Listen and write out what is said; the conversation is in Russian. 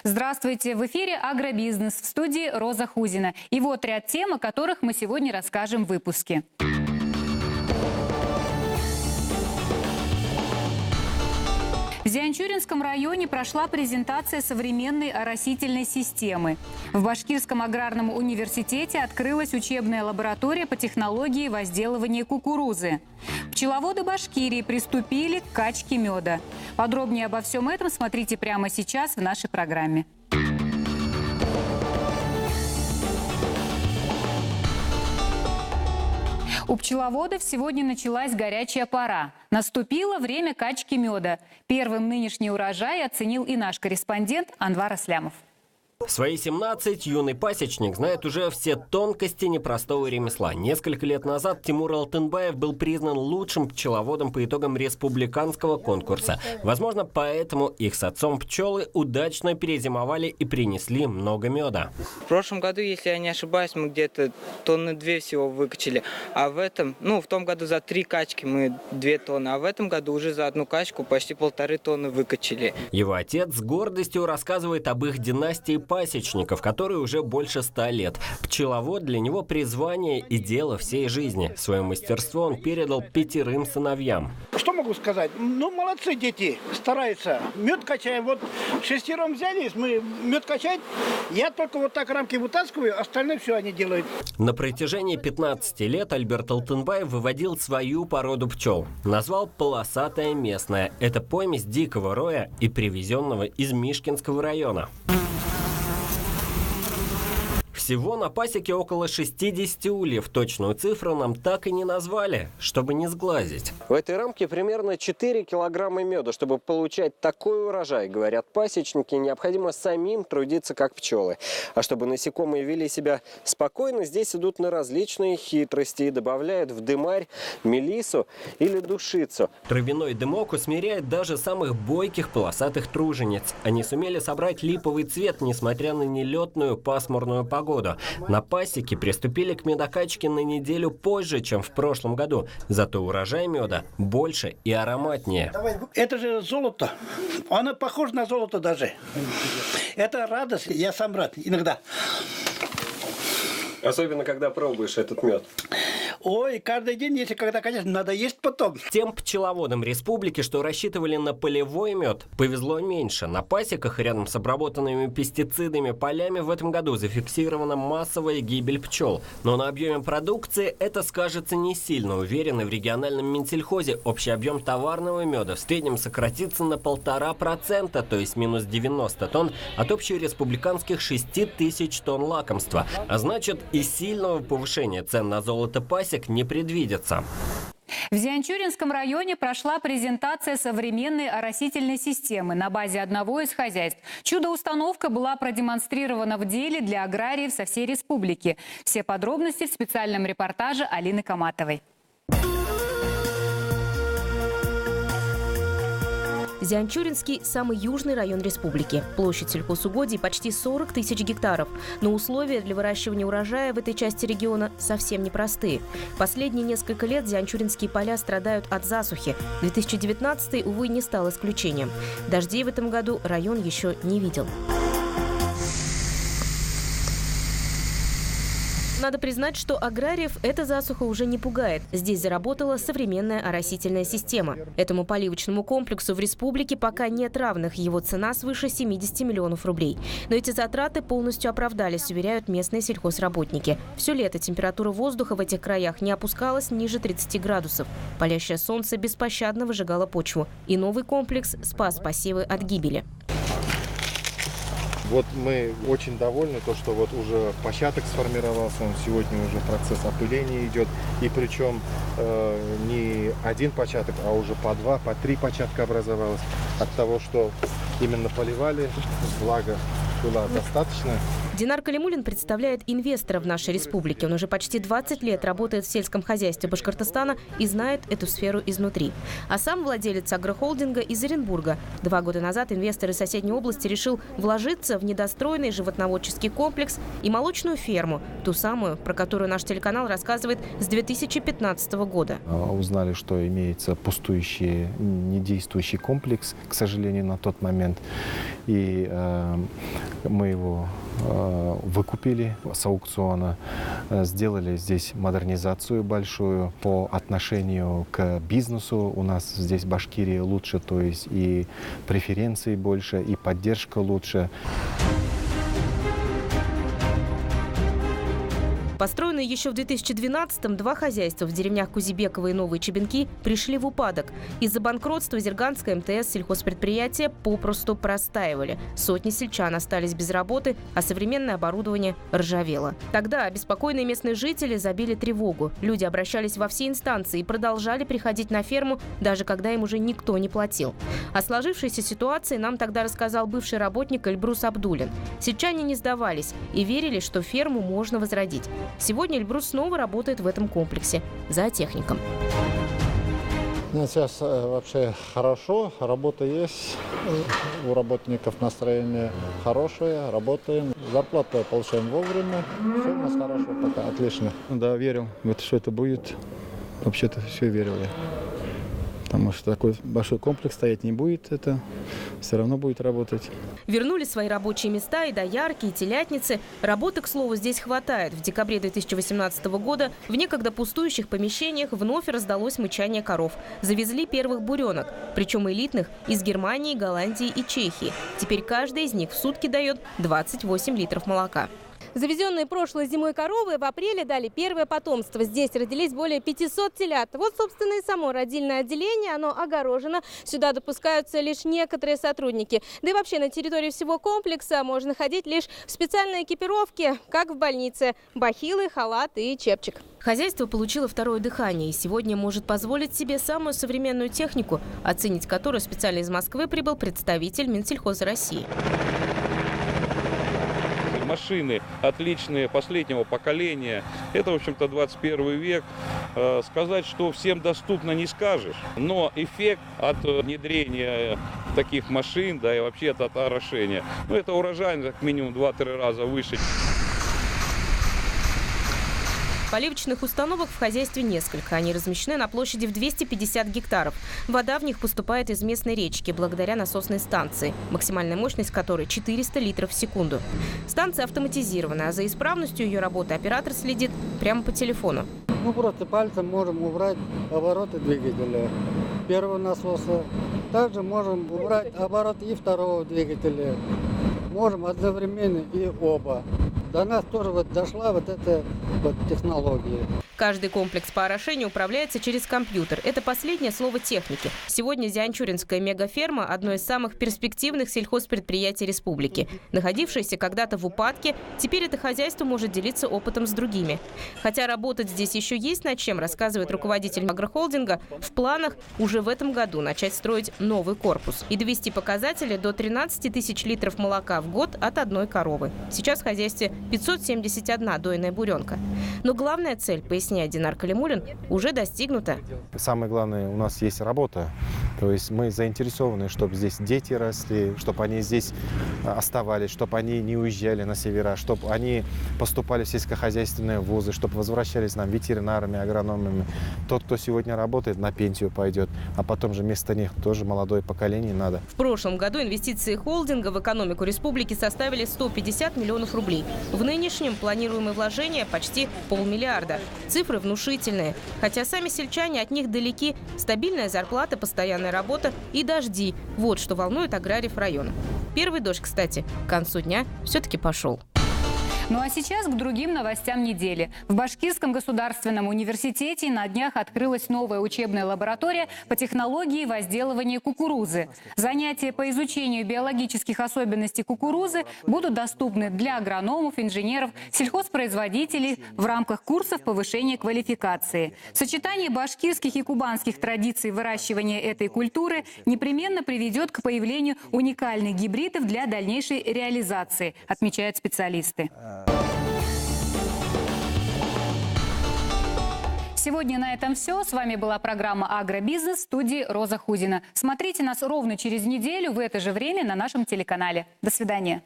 Здравствуйте! В эфире «Агробизнес», в студии Роза Хузина. И вот ряд тем, о которых мы сегодня расскажем в выпуске. В Зианчуринском районе прошла презентация современной оросительной системы. В Башкирском аграрном университете открылась учебная лаборатория по технологии возделывания кукурузы. Пчеловоды Башкирии приступили к качке меда. Подробнее обо всем этом смотрите прямо сейчас в нашей программе. У пчеловодов сегодня началась горячая пора. Наступило время качки меда. Первым нынешний урожай оценил и наш корреспондент Анвар Аслямов. В свои 17 юный пасечник знает уже все тонкости непростого ремесла. Несколько лет назад Тимур Алтынбаев был признан лучшим пчеловодом по итогам республиканского конкурса. Возможно, поэтому их с отцом пчелы удачно перезимовали и принесли много меда. В прошлом году, если я не ошибаюсь, мы где-то 2 тонны всего выкачали. А в этом, в том году за 3 качки мы 2 тонны, а в этом году уже за 1 качку почти 1,5 тонны выкачали. Его отец с гордостью рассказывает об их династии пасечников, которые уже больше 100 лет. Пчеловод для него призвание и дело всей жизни. Свое мастерство он передал 5 сыновьям. Что могу сказать? Молодцы дети, стараются. Мед качаем. Вот 6 взялись, мы мед качать. Я только вот так рамки вытаскиваю, остальное все они делают. На протяжении 15 лет Альберт Алтынбаев выводил свою породу пчел. Назвал полосатая местная. Это помесь дикого роя и привезенного из Мишкинского района. Всего на пасеке около 60 ульев. Точную цифру нам так и не назвали, чтобы не сглазить. В этой рамке примерно 4 килограмма меда. Чтобы получать такой урожай, говорят пасечники, необходимо самим трудиться как пчелы. А чтобы насекомые вели себя спокойно, здесь идут на различные хитрости и добавляют в дымарь мелиссу или душицу. Травяной дымок усмиряет даже самых бойких полосатых тружениц. Они сумели собрать липовый цвет, несмотря на нелетную пасмурную погоду. На пасеке приступили к медокачке на неделю позже, чем в прошлом году. Зато урожай меда больше и ароматнее. Это же золото. Оно похоже на золото даже. Это радость. Я сам рад иногда. Особенно, когда пробуешь этот мед. Ой, каждый день, если когда, конечно, надо есть потом. Тем пчеловодам республики, что рассчитывали на полевой мед, повезло меньше. На пасеках рядом с обработанными пестицидами полями в этом году зафиксирована массовая гибель пчел. Но на объеме продукции это скажется не сильно. Уверены в региональном Минсельхозе, общий объем товарного меда в среднем сократится на 1,5%, то есть минус 90 тонн от общереспубликанских 6000 тонн лакомства. А значит, и сильного повышения цен на золото пасек не предвидится. В Зианчуринском районе прошла презентация современной оросительной системы на базе одного из хозяйств. Чудо-установка была продемонстрирована в деле для аграриев со всей республики. Все подробности в специальном репортаже Алины Каматовой. Зианчуринский – самый южный район республики. Площадь сельхозугодий почти 40 тысяч гектаров. Но условия для выращивания урожая в этой части региона совсем непростые. Последние несколько лет зианчуринские поля страдают от засухи. 2019, увы, не стал исключением. Дождей в этом году район еще не видел. Надо признать, что аграриев эта засуха уже не пугает. Здесь заработала современная оросительная система. Этому поливочному комплексу в республике пока нет равных. Его цена свыше 70 миллионов рублей. Но эти затраты полностью оправдались, уверяют местные сельхозработники. Все лето температура воздуха в этих краях не опускалась ниже 30 градусов. Палящее солнце беспощадно выжигало почву. И новый комплекс спас посевы от гибели. Вот мы очень довольны, то, что вот уже початок сформировался, сегодня уже процесс опыления идет. И причем не один початок, а уже по 2, по 3 початка образовалось. От того, что именно поливали, влага была достаточно. Динар Калимуллин представляет инвестора в нашей республике. Он уже почти 20 лет работает в сельском хозяйстве Башкортостана и знает эту сферу изнутри. А сам владелец агрохолдинга из Оренбурга. 2 года назад инвестор из соседней области решил вложиться в недостроенный животноводческий комплекс и молочную ферму. Ту самую, про которую наш телеканал рассказывает с 2015 года. Узнали, что имеется пустующий, недействующий комплекс, к сожалению, на тот момент. И мы его выкупили с аукциона, сделали здесь модернизацию большую по отношению к бизнесу. У нас здесь в Башкирии лучше, то есть и преференции больше, и поддержка лучше. Построенные еще в 2012-м 2 хозяйства в деревнях Кузибеково и Новые Чебенки пришли в упадок. Из-за банкротства Зерганское МТС сельхозпредприятия попросту простаивали. Сотни сельчан остались без работы, а современное оборудование ржавело. Тогда обеспокоенные местные жители забили тревогу. Люди обращались во все инстанции и продолжали приходить на ферму, даже когда им уже никто не платил. О сложившейся ситуации нам тогда рассказал бывший работник Эльбрус Абдулин. Сельчане не сдавались и верили, что ферму можно возродить. Сегодня Эльбрус снова работает в этом комплексе зоотехником. Сейчас вообще хорошо, работа есть, у работников настроение хорошее, работаем, зарплату получаем вовремя, все у нас хорошо пока, отлично. Да, верил, что это будет, вообще-то все верил я. Потому что такой большой комплекс стоять не будет, это все равно будет работать. Вернули свои рабочие места и доярки, и телятницы. Работы, к слову, здесь хватает. В декабре 2018 года в некогда пустующих помещениях вновь раздалось мычание коров. Завезли первых буренок, причем элитных из Германии, Голландии и Чехии. Теперь каждый из них в сутки дает 28 литров молока. Завезенные прошлой зимой коровы в апреле дали первое потомство. Здесь родились более 500 телят. Вот, собственно, и само родильное отделение. Оно огорожено. Сюда допускаются лишь некоторые сотрудники. Да и вообще на территории всего комплекса можно ходить лишь в специальной экипировке, как в больнице. Бахилы, халат и чепчик. Хозяйство получило второе дыхание и сегодня может позволить себе самую современную технику, оценить которую специально из Москвы прибыл представитель Минсельхоза России. Машины отличные, последнего поколения. Это, в общем-то, 21 век. Сказать, что всем доступно, не скажешь. Но эффект от внедрения таких машин, да и вообще от орошения, это урожайность как минимум 2-3 раза выше. Поливочных установок в хозяйстве несколько. Они размещены на площади в 250 гектаров. Вода в них поступает из местной речки благодаря насосной станции, максимальная мощность которой 400 литров в секунду. Станция автоматизирована, а за исправностью ее работы оператор следит прямо по телефону. Мы просто пальцем можем убрать обороты двигателя первого насоса. Также можем убрать обороты и второго двигателя. Можем одновременно и оба. До нас тоже дошла эта технология. Каждый комплекс по орошению управляется через компьютер. Это последнее слово техники. Сегодня Зианчуринская мегаферма – одно из самых перспективных сельхозпредприятий республики. Находившееся когда-то в упадке, теперь это хозяйство может делиться опытом с другими. Хотя работать здесь еще есть над чем, рассказывает руководитель агрохолдинга, в планах уже в этом году начать строить новый корпус и довести показатели до 13 тысяч литров молока в год от одной коровы. Сейчас в хозяйстве 571 дойная буренка. Но главная цель, поясняет Динар Калимуллин, уже достигнута. Самое главное, у нас есть работа. То есть мы заинтересованы, чтобы здесь дети росли, чтобы они здесь оставались, чтобы они не уезжали на севера, чтобы они поступали в сельскохозяйственные вузы, чтобы возвращались нам ветеринарами, агрономами. Тот, кто сегодня работает, на пенсию пойдет, а потом же вместо них тоже молодое поколение надо. В прошлом году инвестиции холдинга в экономику республики составили 150 миллионов рублей. В нынешнем планируемые вложения почти 500 миллиарда. Цифры внушительные. Хотя сами сельчане от них далеки. Стабильная зарплата, постоянная работа и дожди. Вот что волнует аграриев района. Первый дождь, кстати, к концу дня все-таки пошел. Ну а сейчас к другим новостям недели. В Башкирском государственном университете на днях открылась новая учебная лаборатория по технологии возделывания кукурузы. Занятия по изучению биологических особенностей кукурузы будут доступны для агрономов, инженеров, сельхозпроизводителей в рамках курсов повышения квалификации. Сочетание башкирских и кубанских традиций выращивания этой культуры непременно приведет к появлению уникальных гибридов для дальнейшей реализации, отмечают специалисты. Сегодня на этом все. С вами была программа «Агробизнес» в студии Роза Худина. Смотрите нас ровно через неделю в это же время на нашем телеканале. До свидания.